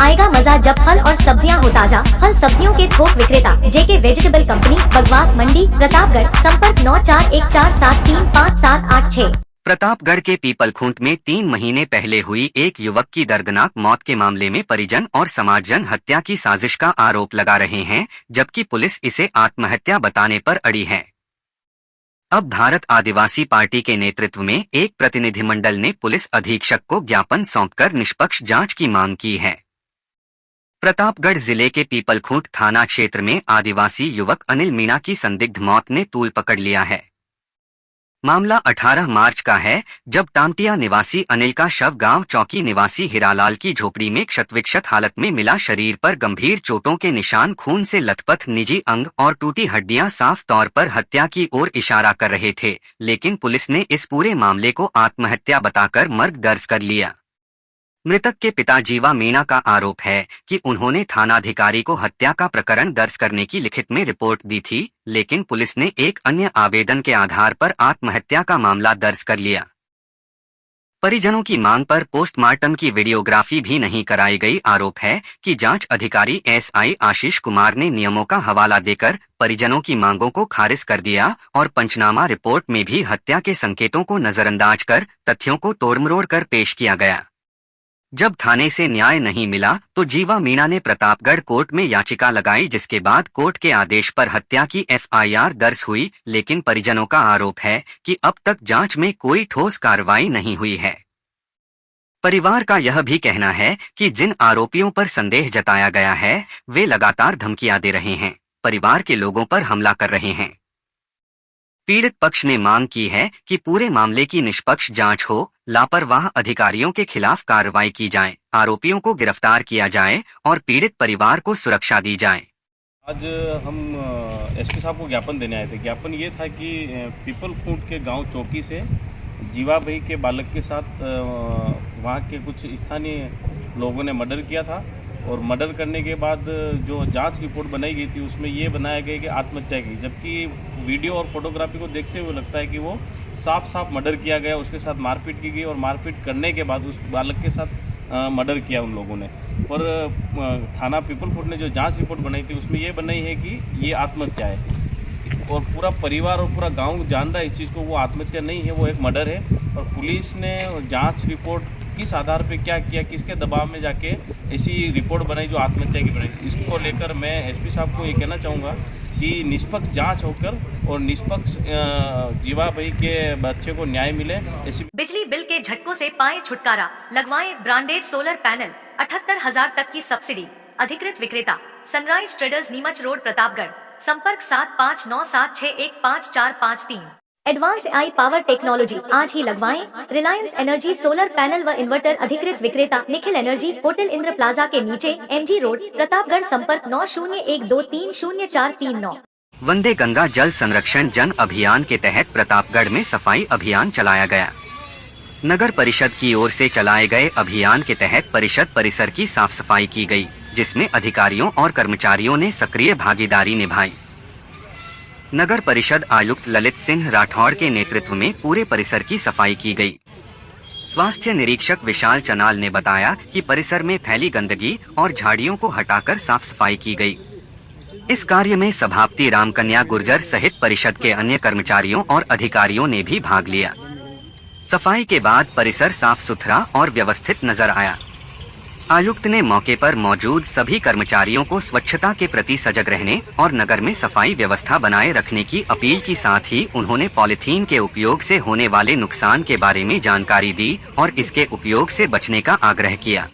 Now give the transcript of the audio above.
आएगा मजा जब फल और सब्जियां हो ताजा। फल सब्जियों के थोक विक्रेता जेके वेजिटेबल कंपनी, बगवास मंडी, प्रतापगढ़। संपर्क 9414475786। प्रतापगढ़ के पीपलखूंट में 3 महीने पहले हुई एक युवक की दर्दनाक मौत के मामले में परिजन और समाजजन हत्या की साजिश का आरोप लगा रहे हैं, जबकि पुलिस इसे आत्महत्या बताने पर अड़ी है। अब भारत आदिवासी पार्टी के नेतृत्व में एक प्रतिनिधिमंडल ने पुलिस अधीक्षक को ज्ञापन सौंपकर निष्पक्ष जांच की मांग की है। प्रतापगढ़ जिले के पीपलखूंट थाना क्षेत्र में आदिवासी युवक अनिल मीणा की संदिग्ध मौत ने तूल पकड़ लिया है। मामला 18 मार्च का है, जब टामटिया निवासी अनिल का शव गांव चौकी निवासी हीरालाल की झोपड़ी में क्षतविक्षत हालत में मिला। शरीर पर गंभीर चोटों के निशान, खून से लथपथ निजी अंग और टूटी हड्डियां साफ तौर पर हत्या की ओर इशारा कर रहे थे, लेकिन पुलिस ने इस पूरे मामले को आत्महत्या बताकर मर्ग दर्ज कर लिया। मृतक के पिता जीवा मीणा का आरोप है कि उन्होंने थानाधिकारी को हत्या का प्रकरण दर्ज करने की लिखित में रिपोर्ट दी थी, लेकिन पुलिस ने एक अन्य आवेदन के आधार पर आत्महत्या का मामला दर्ज कर लिया। परिजनों की मांग पर पोस्टमार्टम की वीडियोग्राफी भी नहीं कराई गई। आरोप है कि जांच अधिकारी एसआई आशीष कुमार ने नियमों का हवाला देकर परिजनों की मांगों को खारिज कर दिया और पंचनामा रिपोर्ट में भी हत्या के संकेतों को नजरअंदाज कर तथ्यों को तोड़मरोड़ कर पेश किया गया। जब थाने से न्याय नहीं मिला तो जीवा मीणा ने प्रतापगढ़ कोर्ट में याचिका लगाई, जिसके बाद कोर्ट के आदेश पर हत्या की एफआईआर दर्ज हुई, लेकिन परिजनों का आरोप है कि अब तक जांच में कोई ठोस कार्रवाई नहीं हुई है। परिवार का यह भी कहना है कि जिन आरोपियों पर संदेह जताया गया है वे लगातार धमकियां दे रहे हैं, परिवार के लोगों पर हमला कर रहे हैं। पीड़ित पक्ष ने मांग की है कि पूरे मामले की निष्पक्ष जांच हो, लापरवाह अधिकारियों के खिलाफ कार्रवाई की जाए, आरोपियों को गिरफ्तार किया जाए और पीड़ित परिवार को सुरक्षा दी जाए। आज हम एसपी साहब को ज्ञापन देने आए थे। ज्ञापन ये था कि पीपलखूंट के गांव चौकी से जीवा भाई के बालक के साथ वहां के कुछ स्थानीय लोगों ने मर्डर किया था और मर्डर करने के बाद जो जांच रिपोर्ट बनाई गई थी उसमें ये बनाया गया कि आत्महत्या की, जबकि वीडियो और फोटोग्राफी को देखते हुए लगता है कि वो साफ साफ मर्डर किया गया। उसके साथ मारपीट की गई और मारपीट करने के बाद उस बालक के साथ मर्डर किया उन लोगों ने। पर थाना पीपलखूंट ने जो जांच रिपोर्ट बनाई थी उसमें ये बनाई है कि ये आत्महत्या है और पूरा परिवार और पूरा गाँव जान रहा है इस चीज़ को, वो आत्महत्या नहीं है, वो एक मर्डर है। और पुलिस ने जाँच रिपोर्ट किस आधार पे क्या किया, किसके दबाव में जाके ऐसी रिपोर्ट बनाई जो आत्महत्या की बनाई, इसको लेकर मैं एसपी साहब को ये कहना चाहूँगा कि निष्पक्ष जांच होकर और निष्पक्ष जीवा भाई के बच्चे को न्याय मिले। ऐसी बिजली बिल के झटकों से पाए छुटकारा, लगवाएं ब्रांडेड सोलर पैनल, 78,000 तक की सब्सिडी। अधिकृत विक्रेता sunrise traders, Neemuch road, Pratapgarh. संपर्क 7597615453। एडवांस आई पावर टेक्नोलॉजी, आज ही लगवाएं। रिलायंस एनर्जी सोलर पैनल व इन्वर्टर। अधिकृत विक्रेता Nikhil energy, hotel Indra plaza के नीचे, एमजी रोड, प्रतापगढ़। संपर्क 9012300439। वंदे गंगा जल संरक्षण जन अभियान के तहत प्रतापगढ़ में सफाई अभियान चलाया गया। नगर परिषद की ओर से चलाए गए अभियान के तहत परिषद परिसर की साफ सफाई की गई, जिसमें अधिकारियों और कर्मचारियों ने सक्रिय भागीदारी निभाई। नगर परिषद आयुक्त ललित सिंह राठौड़ के नेतृत्व में पूरे परिसर की सफाई की गई। स्वास्थ्य निरीक्षक विशाल चनाल ने बताया कि परिसर में फैली गंदगी और झाड़ियों को हटाकर साफ सफाई की गई। इस कार्य में सभापति रामकन्या गुर्जर सहित परिषद के अन्य कर्मचारियों और अधिकारियों ने भी भाग लिया। सफाई के बाद परिसर साफ सुथरा और व्यवस्थित नजर आया। आयुक्त ने मौके पर मौजूद सभी कर्मचारियों को स्वच्छता के प्रति सजग रहने और नगर में सफाई व्यवस्था बनाए रखने की अपील की। साथ ही उन्होंने पॉलीथीन के उपयोग से होने वाले नुकसान के बारे में जानकारी दी और इसके उपयोग से बचने का आग्रह किया।